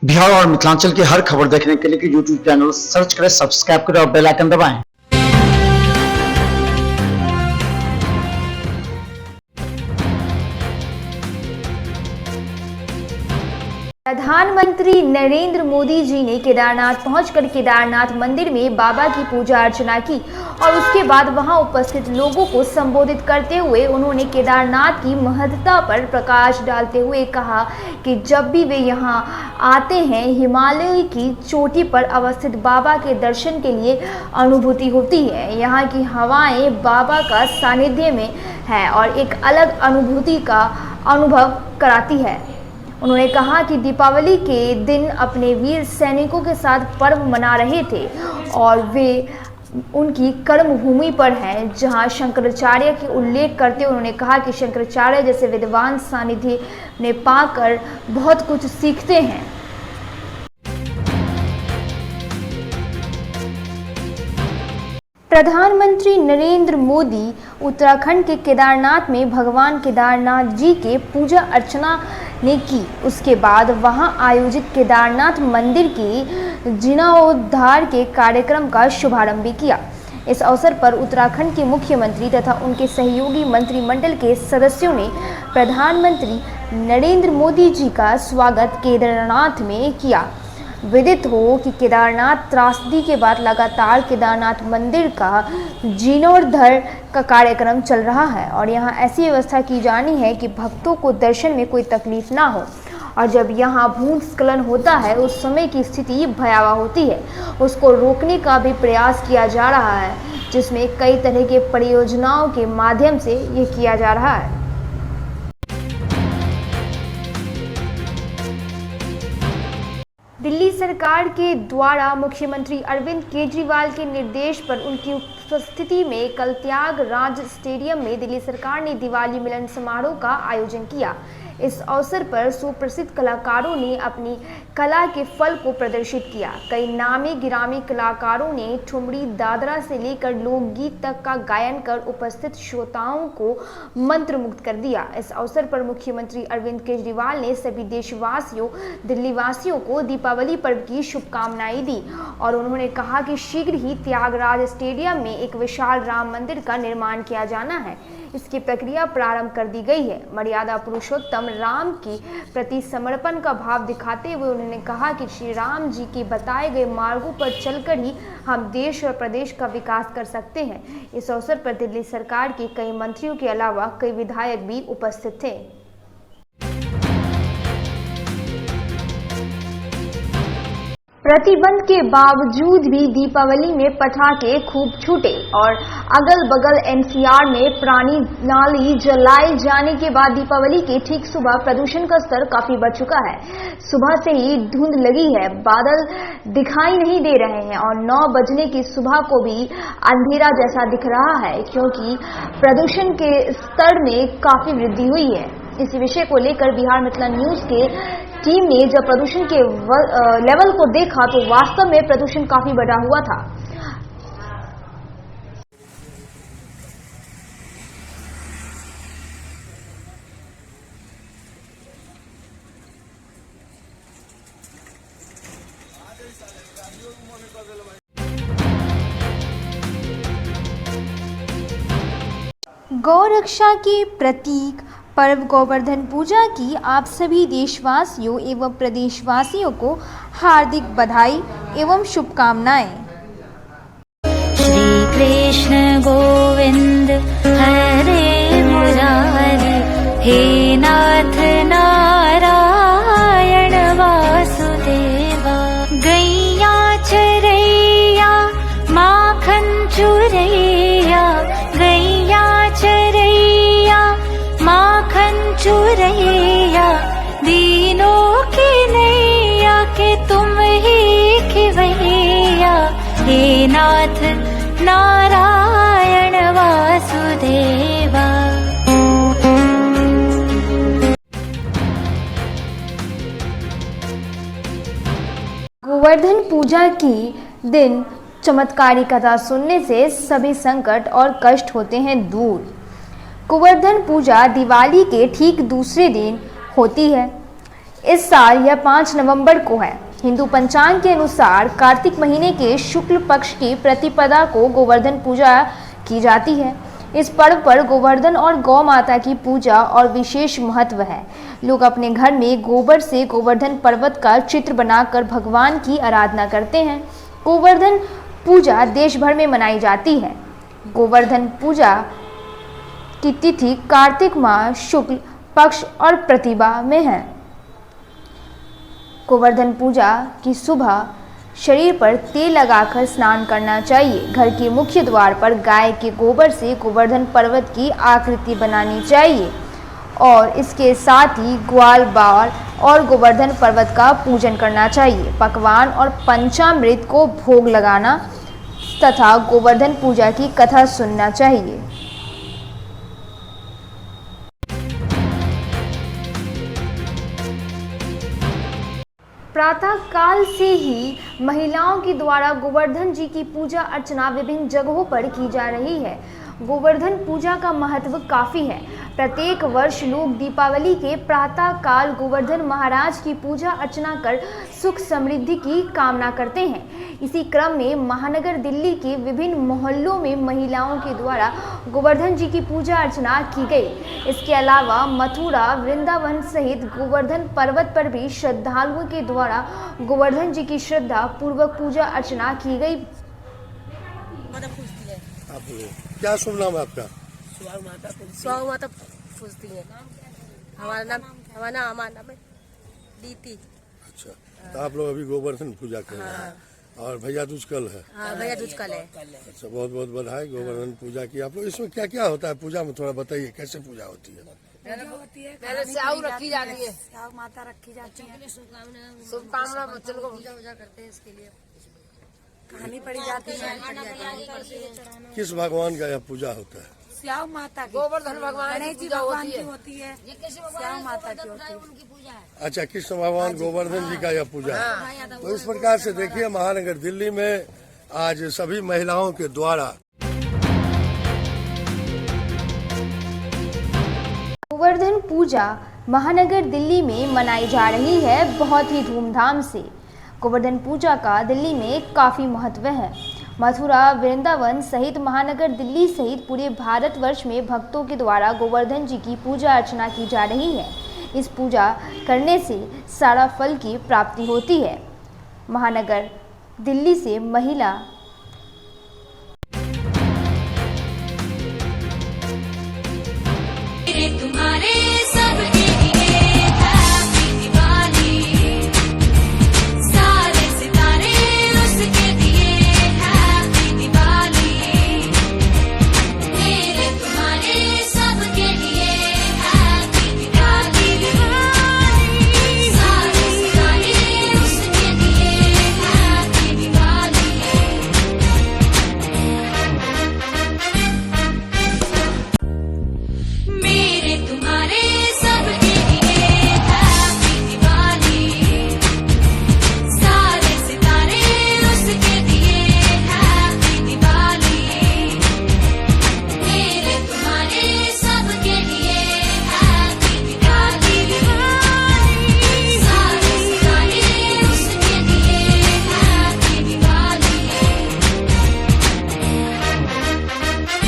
बिहार और मिथिलांचल की हर खबर देखने के लिए यूट्यूब चैनल सर्च करें, सब्सक्राइब करें और बेल आइकन दबाएं। प्रधानमंत्री नरेंद्र मोदी जी ने केदारनाथ पहुंचकर केदारनाथ मंदिर में बाबा की पूजा अर्चना की और उसके बाद वहां उपस्थित लोगों को संबोधित करते हुए उन्होंने केदारनाथ की महत्ता पर प्रकाश डालते हुए कहा कि जब भी वे यहां आते हैं हिमालय की चोटी पर अवस्थित बाबा के दर्शन के लिए अनुभूति होती है। यहाँ की हवाएं बाबा का सानिध्य में है और एक अलग अनुभूति का अनुभव कराती है। उन्होंने कहा कि दीपावली के दिन अपने वीर सैनिकों के साथ पर्व मना रहे थे और वे उनकी कर्मभूमि पर हैं, जहां शंकराचार्य के उल्लेख करते उन्होंने कहा कि शंकराचार्य जैसे विद्वान सानिध्य ने पाकर बहुत कुछ सीखते हैं। प्रधानमंत्री नरेंद्र मोदी उत्तराखंड के केदारनाथ में भगवान केदारनाथ जी के पूजा अर्चना ने की। उसके बाद वहां आयोजित केदारनाथ मंदिर के जीर्णोद्धार के कार्यक्रम का शुभारंभ भी किया। इस अवसर पर उत्तराखंड के मुख्यमंत्री तथा उनके सहयोगी मंत्रिमंडल के सदस्यों ने प्रधानमंत्री नरेंद्र मोदी जी का स्वागत केदारनाथ में किया। विदित हो कि केदारनाथ त्रासदी के बाद लगातार केदारनाथ मंदिर का जीर्णोद्धार का कार्यक्रम चल रहा है और यहाँ ऐसी व्यवस्था की जानी है कि भक्तों को दर्शन में कोई तकलीफ ना हो और जब यहाँ भूस्खलन होता है उस समय की स्थिति भयावह होती है, उसको रोकने का भी प्रयास किया जा रहा है, जिसमें कई तरह के परियोजनाओं के माध्यम से ये किया जा रहा है। दिल्ली सरकार के द्वारा मुख्यमंत्री अरविंद केजरीवाल के निर्देश पर उनकी उपस्थिति में कल त्यागराज स्टेडियम में दिल्ली सरकार ने दिवाली मिलन समारोह का आयोजन किया। इस अवसर पर सुप्रसिद्ध कलाकारों ने अपनी कला के फल को प्रदर्शित किया। कई नामी गिरामी कलाकारों ने ठुमरी दादरा से लेकर लोकगीत तक का गायन कर उपस्थित श्रोताओं को मंत्रमुग्ध कर दिया। इस अवसर पर मुख्यमंत्री अरविंद केजरीवाल ने सभी देशवासियों दिल्ली वासियों को दीपावली पर्व की शुभकामनाएं दी और उन्होंने कहा कि शीघ्र ही त्यागराज स्टेडियम में एक विशाल राम मंदिर का निर्माण किया जाना है। इसकी प्रक्रिया प्रारंभ कर दी गई है। मर्यादा पुरुषोत्तम राम की प्रति समर्पण का भाव दिखाते हुए उन्होंने कहा कि श्री राम जी के बताए गए मार्गों पर चलकर ही हम देश और प्रदेश का विकास कर सकते हैं। इस अवसर पर दिल्ली सरकार के कई मंत्रियों के अलावा कई विधायक भी उपस्थित थे। प्रतिबंध के बावजूद भी दीपावली में पटाखे खूब छूटे और अगल बगल एनसीआर में पुरानी नाली जलाए जाने के बाद दीपावली के ठीक सुबह प्रदूषण का स्तर काफी बढ़ चुका है। सुबह से ही धुंध लगी है, बादल दिखाई नहीं दे रहे हैं और 9 बजने की सुबह को भी अंधेरा जैसा दिख रहा है क्योंकि प्रदूषण के स्तर में काफी वृद्धि हुई है। इसी विषय को लेकर बिहार मिथिला न्यूज के टीम ने जब प्रदूषण के लेवल को देखा तो वास्तव में प्रदूषण काफी बढ़ा हुआ था। गौरक्षा के प्रतीक पर्व गोवर्धन पूजा की आप सभी देशवासियों एवं प्रदेशवासियों को हार्दिक बधाई एवं शुभकामनाएं। श्री कृष्ण गोविंद हरे मुरारी, हे नाथ नारायण वासुदेवा। गैया चरैया माखन चुरैया, गैया चरैया माखन चुरैया। दीनों की नैया के तुम ही खिवैया, हे नाथ नारायण वासुदेवा। गोवर्धन पूजा के दिन चमत्कारी कथा सुनने से सभी संकट और कष्ट होते हैं दूर। गोवर्धन पूजा दिवाली के ठीक दूसरे दिन होती है। इस साल यह 5 नवंबर को है। हिंदू पंचांग के अनुसार कार्तिक महीने के शुक्ल पक्ष की प्रतिपदा को गोवर्धन पूजा की जाती है। इस पर्व पर गोवर्धन और गौ माता की पूजा और विशेष महत्व है। लोग अपने घर में गोबर से गोवर्धन पर्वत का चित्र बनाकर भगवान की आराधना करते हैं। गोवर्धन पूजा देश भर में मनाई जाती है। गोवर्धन पूजा की तिथि कार्तिक माह शुक्ल पक्ष और प्रतिभा में है। गोवर्धन पूजा की सुबह शरीर पर तेल लगाकर स्नान करना चाहिए। घर के मुख्य द्वार पर गाय के गोबर से गोवर्धन पर्वत की आकृति बनानी चाहिए और इसके साथ ही ग्वाल बाल और गोवर्धन पर्वत का पूजन करना चाहिए। पकवान और पंचामृत को भोग लगाना तथा गोवर्धन पूजा की कथा सुनना चाहिए। प्रातः काल से ही महिलाओं के द्वारा गोवर्धन जी की पूजा अर्चना विभिन्न जगहों पर की जा रही है। गोवर्धन पूजा का महत्व काफ़ी है। प्रत्येक वर्ष लोग दीपावली के प्रातः काल गोवर्धन महाराज की पूजा अर्चना कर सुख समृद्धि की कामना करते हैं। इसी क्रम में महानगर दिल्ली के विभिन्न मोहल्लों में महिलाओं के द्वारा गोवर्धन जी की पूजा अर्चना की गई। इसके अलावा मथुरा, वृंदावन सहित गोवर्धन पर्वत पर भी श्रद्धालुओं के द्वारा गोवर्धन जी की श्रद्धा पूर्वक पूजा अर्चना की गई। क्या शुभ नाम है आपका? स्वागत माता पूजती है। हमारा नाम है दीदी। अच्छा, तो आप लोग अभी गोवर्धन पूजा कर रहे हैं और भैया दूज कल है। हाँ, भैया दूज कल है। अच्छा, बहुत बहुत बधाई। गोवर्धन पूजा की आप लोग। इसमें क्या क्या होता है पूजा में, थोड़ा बताइए कैसे पूजा होती है? पहले स्याऊ रखी जाती है, स्याऊ माता रखी जाती है, शुभकामना बच्चों को पूजा करते हैं। इसके लिए कहानी पड़ी जाती है। किस भगवान का यह पूजा होता है? स्याऊ माता की, गोवर्धन भगवान गणेश जी भगवान की होती है, स्याऊ माता की होती है। अच्छा, कृष्ण भगवान गोवर्धन जी का यह पूजा है। तो इस प्रकार से देखिए, महानगर दिल्ली में आज सभी महिलाओं के द्वारा गोवर्धन पूजा महानगर दिल्ली में मनाई जा रही है बहुत ही धूमधाम से। गोवर्धन पूजा का दिल्ली में काफ़ी महत्व है। मथुरा, वृंदावन सहित महानगर दिल्ली सहित पूरे भारतवर्ष में भक्तों के द्वारा गोवर्धन जी की पूजा अर्चना की जा रही है। इस पूजा करने से सारा फल की प्राप्ति होती है। महानगर दिल्ली से महिला तुम्हारे सब